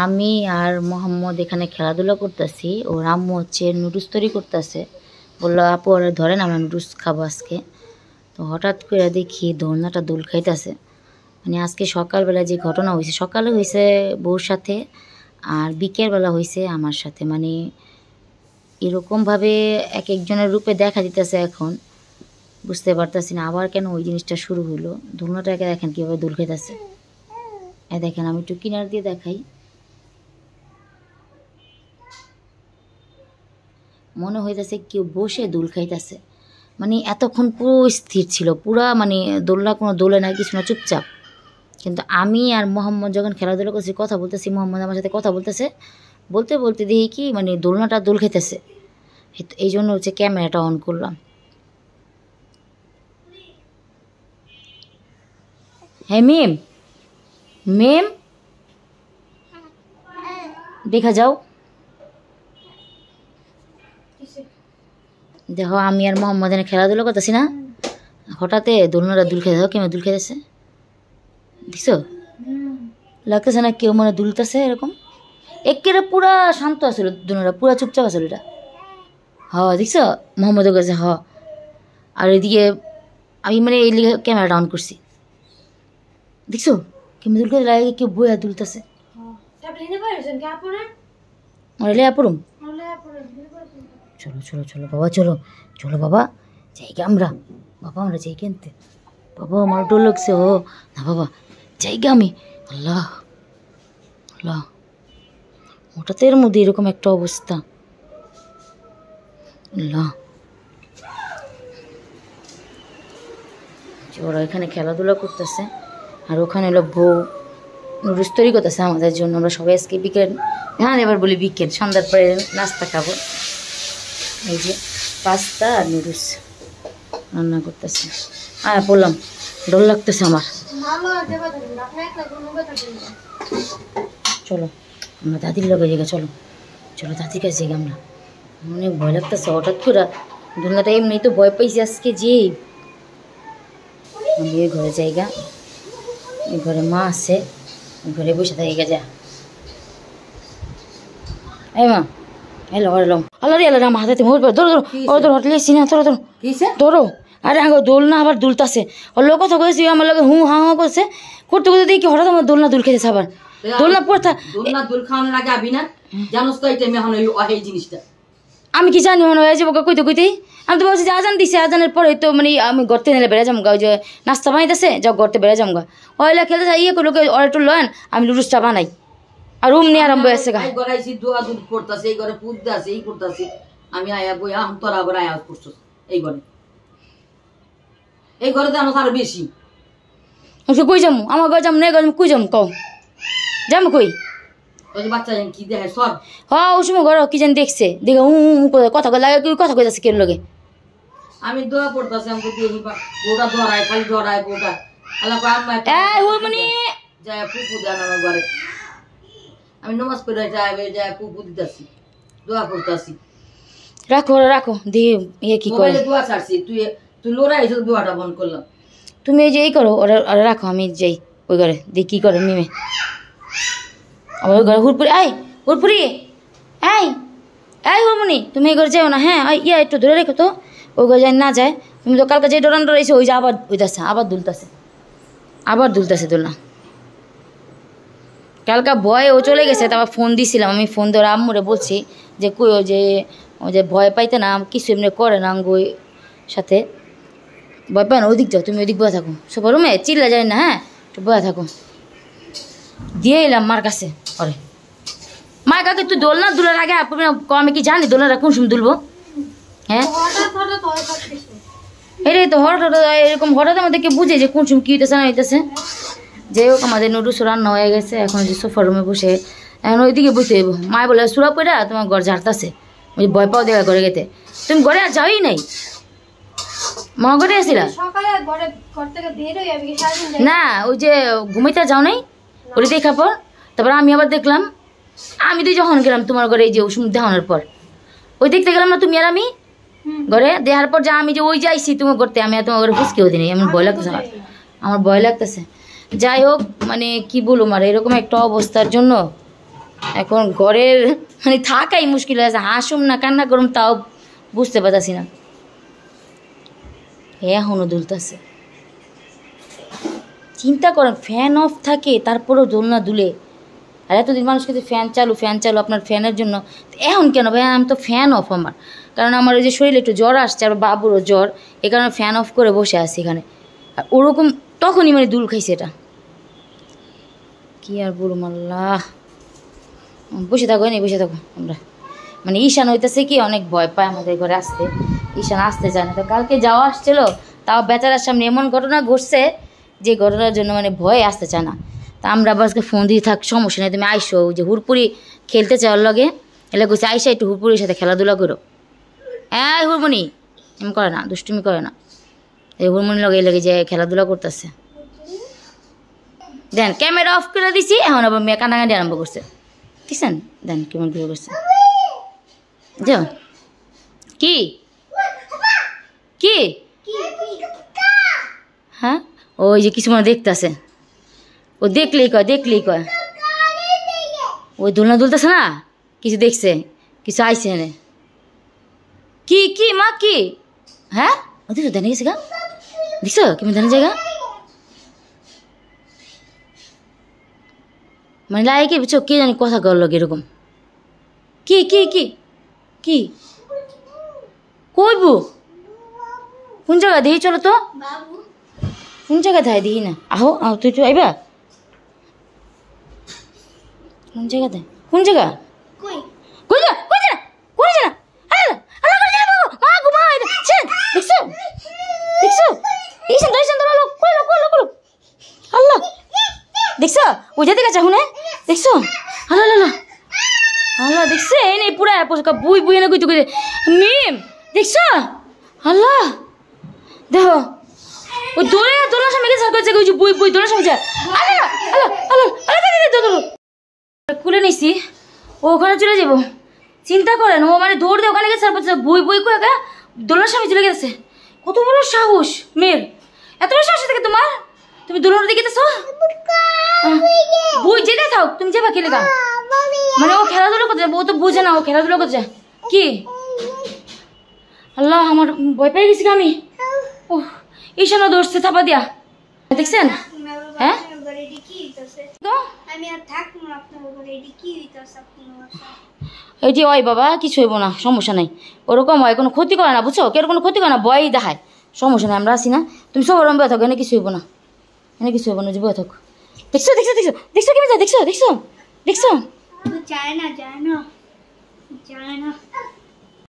আমি আর মোহাম্মদ এখানে খেলাধুলা করতেছি। ওর আম্মু হচ্ছে নুডলস তৈরি করতেছে। বললো আপু ওরা ধরেন আমরা নুডলস খাবো আজকে। তো হঠাৎ করে দেখি দোলনাটা দোল খাইতেছে। মানে আজকে সকালবেলা যে ঘটনা হয়েছে, সকালে হয়েছে বউর সাথে আর বিকেলবেলা হয়েছে আমার সাথে। মানে এরকমভাবে এক একজনের রূপে দেখা দিতেছে। এখন বুঝতে পারতেছি না আবার কেন ওই জিনিসটা শুরু হলো। দোলনাটাকে দেখেন কীভাবে দোল খাইতেছে। দেখেন আমি একটু কিনার দিয়ে দেখাই। মনে হইতেছে কেউ বসে দোল খাইতেছে। মানে এতক্ষণ পুরো স্থির ছিল, পুরা মানে দোলনা কোনো দোলে না, কিছু না, চুপচাপ। কিন্তু আমি আর মোহাম্মদ যখন খেলাধুলা করছি, কথা বলতেছি, মোহাম্মদ আমার সাথে কথা বলতেছে, বলতে বলতে দেখি কি মানে দোলনাটা দোল খাইতেছে। এই জন্য হচ্ছে ক্যামেরাটা অন করলাম। হ্যাঁ মেম, মেম দেখা যাও। দেখো আমি আর মোহাম্মদ এনে খেলাধুলা করতেছি না, হঠাৎ দোলনাটা দুল খেতে, দেখো কেমন দুল খেতেছে, দেখছো? লাগতেছে না কেউ মানে দুলতেছে এরকম? একেবারে পুরা শান্ত আসলো দোলনাটা, পুরা চুপচাপ আসলো এটা। হ দেখছো মোহাম্মদের কাছে। হ আর এদিকে আমি মানে এই লিগে ক্যামেরাটা অন করছি। দেখছো কেমন দুল খেতে লাগে, কেউ বইয়া দুলতেছে। চলো চলো চলো বাবা, চলো চলো বাবা, জায়গা আমরা, বাবা আমরা যাই কিনতে। বাবা আমার ডর লাগছে। ও না বাবা জায়গা আমি, আল্লাহ আল্লাহ, হঠাৎ এর মধ্যে এরকম একটা অবস্থা, আল্লাহ। ওরা এখানে খেলাধুলা করতেছে আর ওখানে হলো বউ নুডলস তৈরি করতেছে আমাদের জন্য। আমরা সবাই আজকে বিকেল, হ্যাঁ এবার বলি বিকেল, সন্ধ্যার পরে নাস্তা খাবো। এই যে পাস্তা আর নুডলস রান্না করতেছে। আর বললাম ডর লাগতেছে আমার। চলো আমরা দাদির লগে জায়গা, চলো চলো দাদির কাছে জায়গা। আমরা অনেক ভয় লাগতেছে হঠাৎ করে দোলনাটা, এমনি তো ভয় পাইছি আজকে যে। আমি ওই ঘরে জায়গা, ওই ঘরে মা আছে, ওই ঘরে বসে থাকি যা। এই মা এলো এলাম, আল্লাহ রে আল্লাহ, আমার হাতে ধরো ধরো ধরো হটলেছি না, ধরো ধরো ধরো। আরে আগে দোলনা আবার দুলতাছে, ওর লোক কথা কয়েছি আমার লগে হু হা হা করছে, করতে করতে দেখি হঠাৎ আমার দোলনা দুল খেতেছে। আবার দোলনা পড়তা, দোলনা দুল খাওয়ানোর আগে আবি না, জানোস তো এটা এখন এই জিনিসটা আমি কি জানি মনে হয়ে যাবো কইতে কইতেই। আমি তো বলছি যে আজান দিছে, আজানের পরে তো মানে আমি গড়তে নিলে বেড়ে যাবো গা, ওই যে নাস্তা বানাইতেছে যাও গড়তে বেড়ে যাবো গা। ওইলা খেলতে ইয়ে করলো অর্ডারটা লয়েন, আমি লুডুসটা বানাই আর রুম নিয়ে আরম্ভ হয়েছে গা। গড়াইছি দোয়া দুধ করতেছে, এই ঘরে পুদ আছে, এই করতেছে, আমি আয়া বই আম তোরা আবার আয়া করছো এই ঘরে, এই ঘরে তো আমার আরো বেশি। কই যাবো আমার ঘর যাবো না, কই যাবো কও যাবো কই? ওই যে বাচ্চা কি দেখে সব, হ্যাঁ ওই সময় ঘর কি জানি দেখছে, দেখে কথা লাগে কথা কইতাছে কেউ লগে। আমি দোয়া পড়তেছি, আমি দেখি বউটা ধরায়, খালি ধরায় বউটা, আল্লাহ আম্মা যায় পুপু দেন আমার ঘরে। আমি নমাজ পড়ে যায় পুপু দিতেছি, দোয়া পড়তেছি। রাখো রাখো দিয়ে ইয়ে কি করে দোয়া ছাড়ছি, তুই লড়াই দোয়াটা বন্ধ করলাম। তুমি এই যে এই করো, ওরা রাখো, আমি যাই ওই ঘরে দিয়ে কি করে মিমে। আমার ওই ঘরে হুড়পুরি, আই হুড়পুরি, এই এই হুড়মুনি তুমি এই ঘরে যাও না, হ্যাঁ ইয়া একটু ধরে রেখো তো, ওই ঘরে যাই না যায়। তুমি তো কালকে যে ডরান রয়েছে ওই যে আবার ওইটাছে, আবার দুলতেছে, আবার দুলতেছে দোলনা। কালকা ভয়ে ও চলে গেছে, তারপর ফোন দিছিলাম আমি, ফোন ধরে আম্মুরে বলছি যে কই ও যে ভয় পাইতে না, কিছু এমনি করে না ওই সাথে ভয় পায় না। ওদিক যাও তুমি, ওদিক বয়ে থাকো সব রুমে, চিল্লা যায় না, হ্যাঁ একটু বয়ে থাকো। দিয়ে এলাম মার কাছে, পরে মার কাকে তুই দোলনা দুলার আগে আমি কি জানি দোলনাটা কোন সময় দুলবো? হ্যাঁ এটাই তো হঠাৎ এরকম হঠাৎ আমাদেরকে বুঝে যে কোন সময় কী হইতেছে না হইতেছে। যাই হোক আমাদের নুডলস রান্না হয়ে গেছে, এখন যে সোফা রুমে বসে এখন ওইদিকে বসতে হইব। মায় বলে সুরা পড়া তোমার ঘর ঝাড়তাছে, ওই ভয় পাও দেখা ঘরে গেতে, তুমি ঘরে আর যাওই নাই, মা ঘরে আসিলা না, ওই যে ঘুমাইতে যাও নাই ওই দেখার পর। তারপর আমি আবার দেখলাম, আমি তুই যখন গেলাম তোমার ঘরে, এই যে ওষুধ দেখানোর পর ওই দেখতে গেলাম না তুমি আর আমি ঘরে দেখার পর, যা আমি যে ওই যাইছি তোমার করতে, আমি আর তোমার ঘরে ফুসকেও দিই, আমার ভয় লাগতেছে, আমার ভয় লাগতেছে। যাই হোক মানে কি বলবো, আর এরকম একটা অবস্থার জন্য এখন ঘরের মানে থাকাই মুশকিল হয়ে আছে, হাসুম না কান্না করুম তাও বুঝতে পারতাছি না। এখনও দুলতেছে। চিন্তা করেন ফ্যান অফ থাকে তারপরেও দোলনা দুলে। আর এতদিন মানুষ কিন্তু ফ্যান চালু আপনার ফ্যানের জন্য, এখন কেন ভাই? আমি তো ফ্যান অফ আমার, কারণ আমার ওই যে শরীরে একটু জ্বর আসছে আর বাবুরও জ্বর, এই কারণে ফ্যান অফ করে বসে আছি এখানে। আর ওরকম তখনই মানে দুল খাইছে এটা। কি আর বলুম আল্লাহ। বসে থাকো নি, বসে থাকো আমরা। মানে ঈশান হইতেছে কি অনেক ভয় পায় আমাদের ঘরে আসতে, ঈশান আসতে চায় না। তো কালকে যাওয়া আসছিল, তাও বেচারার সামনে এমন ঘটনা ঘটছে যে ঘটনার জন্য মানে ভয়ে আসতে চায় না। তা আমরা আজকে ফোন দিয়ে থাক, সমস্যা নেই তুমি আইসো। ওই যে হুড়পুরি খেলতে চাও লগে, এলে কইছে আইসা একটু হুড়পুরির সাথে খেলাধুলা করো। হ্যাঁ হুড়মণি এমন করে না, দুষ্টুমি করে না। এই হুড়মণি লগে এই লগে যে খেলাধুলা করতেছে। দেন ক্যামেরা অফ করে দিছি, এখন আবার মেয়ে কান্নাকান্দি আরম্ভ করছে। দেখছেন দেন কেমন ঘুরে করছে। যাও কি কি হ্যাঁ, ওই যে কিছু মনে দেখতেছে, ও দেখলেই কয় ওই দোলনা দুলতেছে না, কিছু দেখছে, কিছু আইসে এনে। কি কি মা কি? হ্যাঁ দেখছো দেনে গেছে গা, দেখছো কেমন দেনে জায়গা মানে লাগে কি বুঝছো, কে জানি কথা করলো এরকম। কি কি কি কি কইবু? কোন জায়গা দেখি চলো তো, কোন জায়গা থাকে দেখি না। আহো আহ তুই তো আইবা। কোন জায়গা দেয়, কোন জায়গা দেখছো ওই যেতে গেছে শুনে দেখছো। আল্লাহ আল্লাহ দেখছে এই নেই পুরা বুই বুই এনে কইতে কইতে মিম দেখছো। আল্লাহ দেখো ওই দোলার সামনে গেছে ওই যে বুই বুই দোলার সামনে যায়। আল্লাহ আল্লাহ আল্লাহ আল্লাহ খুলে নিছি, ও ওখানে চলে যাবো। চিন্তা করেন ও মানে দৌড় দিয়ে ওখানে গেছে, বুই বুই করে দোলার সামনে চলে গেছে। কত বড় সাহস মেয়ের, এত বড় সাহস থাকে তোমার? তুমি দোলনার দিকে গেছো, বুই যেতে থাক, তুমি যাবা খেলে গা। মানে ও খেলাধুলো করতে যাবো, ও তো বুঝে না ও খেলাধুলো করতে যায়। কি আল্লাহ আমার ভয় পেয়ে গেছি আমি। ও ঈশানও দৌড়ছে থাপা দিয়া, দেখছেন? হ্যাঁ এই যে ওই বাবা কিছু হইব না, সমস্যা নাই। ওরকম হয় কোনো ক্ষতি করে না বুঝছো, কেউ কোনো ক্ষতি করে না, ভয়ই দেখায়। সমস্যা নাই আমরা আছি না, তুমি সব ওরম বয়ে থাকো, এনে কিছু হইব না, এনে কিছু হইব না, যে বয়ে থাকো। দেখছো দেখছো দেখছো দেখছো কেমন যায়, দেখছো দেখছো দেখছো। যায় না